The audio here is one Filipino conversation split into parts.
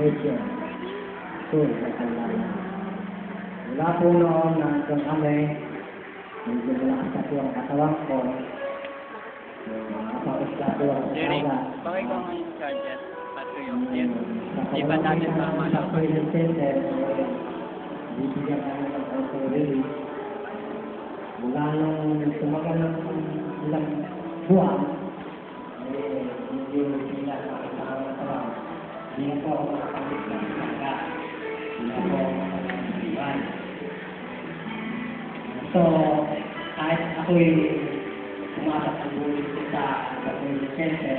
medyo school sa Kalala. Mula po noon hanggang kami, medyo malakas po ang katawan ko. Nakapagusla po ang Jerry, katawan. bakit ka ngayon sergeant? Pato yung jet. Di ba dati sa mga center, bibigyan kami ng auto-release. Mula nung tumagal ng ilang buwan, medyo sila sa katawan. Hindi po ako nakapagit ng sangka. Hindi po ako nakapagit. So, kahit ako'y pumasok ang bulit sa community center,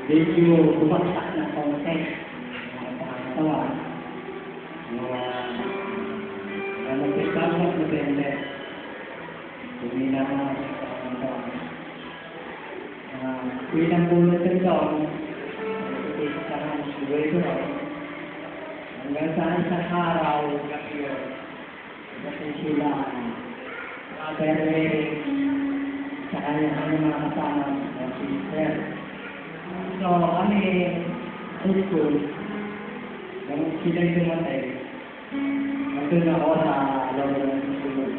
medyo bumagsak na konti ng pangatawan. Nagpagkano ng November, kumina na ang pangatawan. Pinang bulot rin ito, sa mga siguro ito hanggang sa isang araw, kasi sila pero sa kanyang mga kasama si Sir. So kami high school, nang sila'y dumatay, nandun ako sa loob ng school.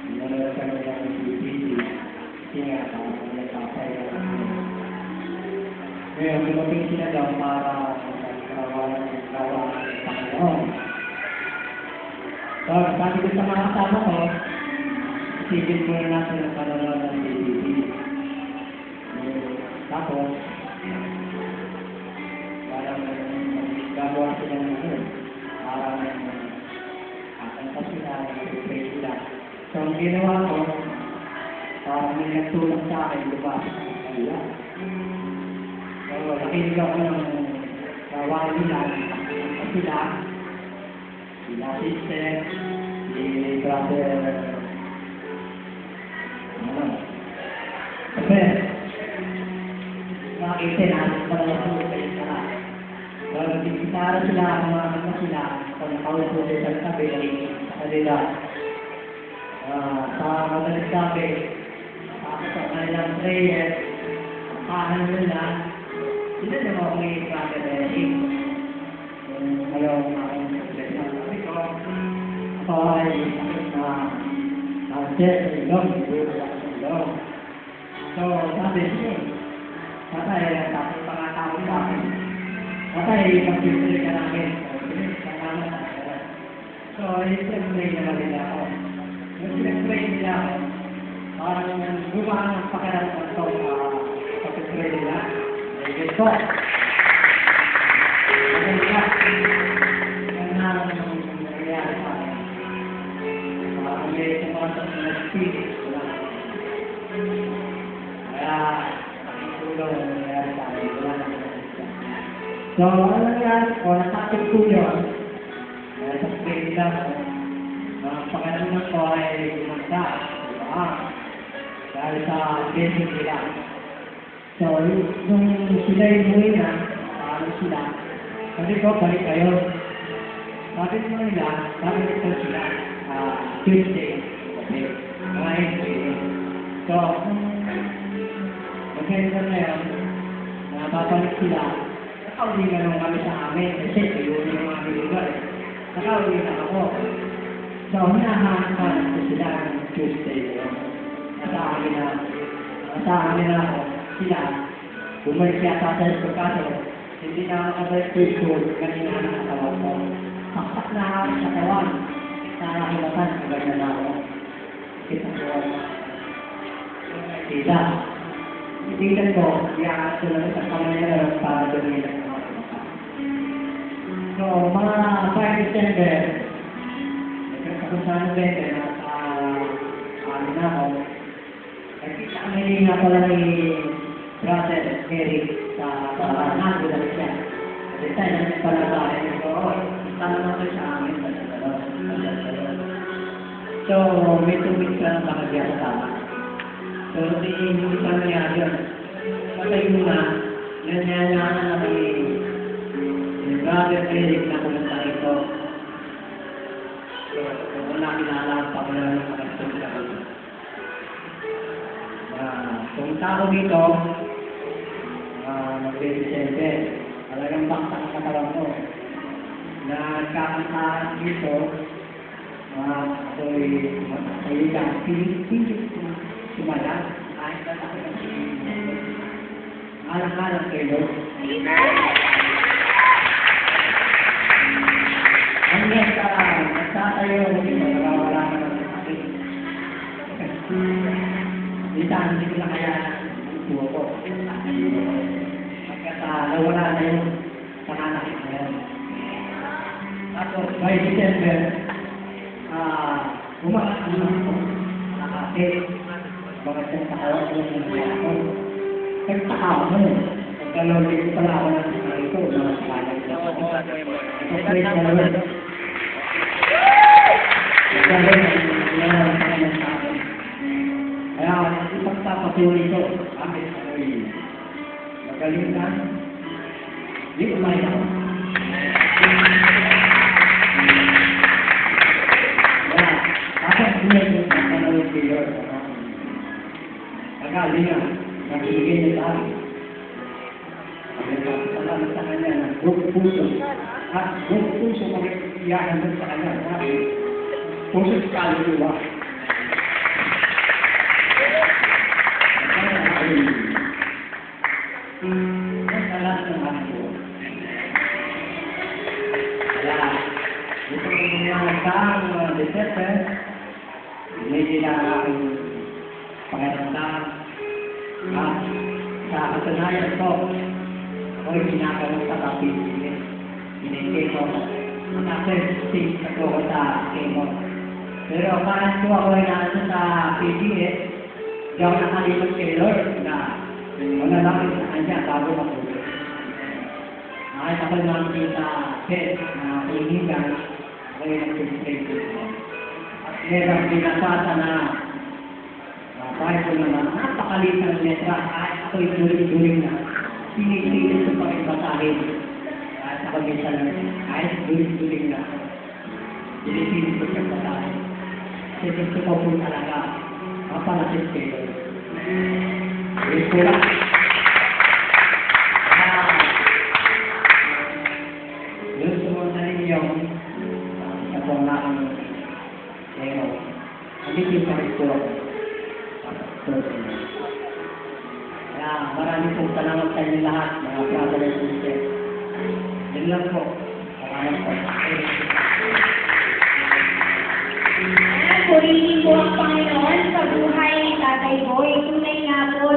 Nanonood kami ng CCTV, kasi nga nagpapay. Ngayon, dumating sila daw para kawalan ng Panginoon. So, sabi ko sa mga kasama ko, isipin muna natin ang panonood ng CCTV. Tapos, parang gagawa sila ng ano, parang kakanta sila, nag-pray sila. So, ang ginawa ko, parang may nagtulak sa akin, lumabas sa kanila. So, nakinig ako ng gawain nila, sila sister, si brother, kasi, nakakita natin pala sa mga sila. So, nagkikitara sila, kumakanta sila, kung nakaupo sila sa tabi, sa kanila. Sa madaling sabi, sa kanilang prayer, kahan nila, sila naman ako may brother Eric. Ngayon, sabi ko, ako ay sakit na cancer sa ilong, so, sabi siya, patay, tapos pangatawag sa akin, patay, mag-pray ka namin. So, i-pray naman nila ako. Nag-pray nila ako, parang gumaan ang pakiramdam ko sa pag-pray nila. Ito. Maganda. Ganda ang nangyayari sa akin. May sumasok na spirit. Kaya, tulong ang nangyayari sa akin. So, ano nangyayari ko? Natakot ko yun. Kaya sa spirit nila ko, ang pakiramdam ko ay gumanda. Diba? Dahil sa basic nila. So, nung sila yung buhay na, paano sila, sabi ko, balik kayo. Sabi mo nila, sabi ko sila, Tuesday, okay, Wednesday. So, magkailan na yun, napapalik sila, nakauwi na lang kami sa amin, kasi ayun yung mga lugar. Nakauwi na ako. So, hinahanap ko sila ng Tuesday. Nasa amin na ako. Sila, bumalik yata sa pagkaso, hindi na makabalik to school, kanina na katawan ko. Paksak na ako sa katawan, sa nakilatan, maganda na ako. Kita ko ako. Titignan ko, iyakas ko lang sa kamay na lang para dumilang ako. So, mga 5 December, nagkakasama sa November, nasa amin na ako. Nakita kami nga pala ni Brother Eric sa Paranan, gulat siya. Kasi tayo na pala tayo ko, tanong ako sa amin, so, may 2 weeks lang bakagya sa tama. So, hindi pa nangyari yun. Patay muna, nanyanyanan na kami ni Brother Eric na pumunta ito. So, wala kinala pa wala ng pagkakas sa kami. Pumunta ako dito, mag-December. Talagang bakta ang katawan mo. Nagkakantaan dito, ako'y masasayigan, pilit sumala, kahit na ako ng alang-alang kayo. Hanggang sa nagtatayo, nawawala ka ng sakit. Hindi ko na kaya ang buho ko. Pagkat nawala na yung pananakit na yun. Tapos, by December, umakas naman ako. Nakasip. Bakit yung takawan ko yung nangyari ko? Nagtakawan mo. Pagkalawin ko pala ako ng sakit ko. Mga sakalag na ako. Ito, praise the Lord. Nagkaroon ng nangyari sa akin. Kaya, ipagpapatuloy ko. Bakit ako'y magaling na? Hindi umayin ako. Kagaling nga, nagbigay niya sa akin. Salamat sa kanya na buong puso. At buong puso mag-iyahan doon sa kanya. Puso sa kaluluwa. Sa lahat ng ako. Kaya, ito yung mga December, hindi na aking pakiramdam. At sa katunayan ko, ako'y kinakaroon sa kapitid. Pinigay ko, naka-36 ako sa chemo. Pero kahit ko ako'y nasa sa PDS, di ako nakalimot kay Lord na manalangin sa kanya bago matulog. Kahit ako'y nakikita head na hinihingan, ako'y nag-pray ko. At merong binasasa na Bible naman, napakalit ng letra, kahit ako'y duling-duling na, pinipilit ko pa rin basahin. Kahit ako minsan, kahit duling-duling na, pinipilit ko siyang basahin. Kasi gusto ko po talaga, mapalasit kayo. Ulit ko lang. Yung sumunod na ninyo, sa pong naking hero, alitin pa rin po ako. Kaya marami pong salamat sa inyo lahat, mga brother and sister. Yun lang po. Salamat po. Purihin po ang Panginoon sa buhay ni Tatay Boy. Tunay nga po,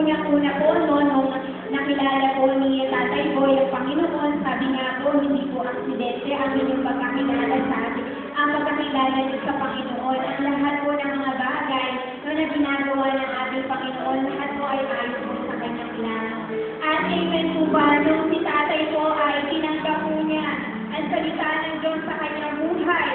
una po, nung nakilala po ni Tatay Boy ang Panginoon, sabi nga po, hindi po aksidente ang inyong pagkakilala sa atin. Ang pagkakilala niyo sa Panginoon, ang lahat po ng mga bagay na ginagawa ng ating Panginoon, lahat po ay ayon po sa kanyang plano. At amen po ba, nung si Tatay po ay tinanggap po niya ang salita ng Diyos sa kanyang buhay,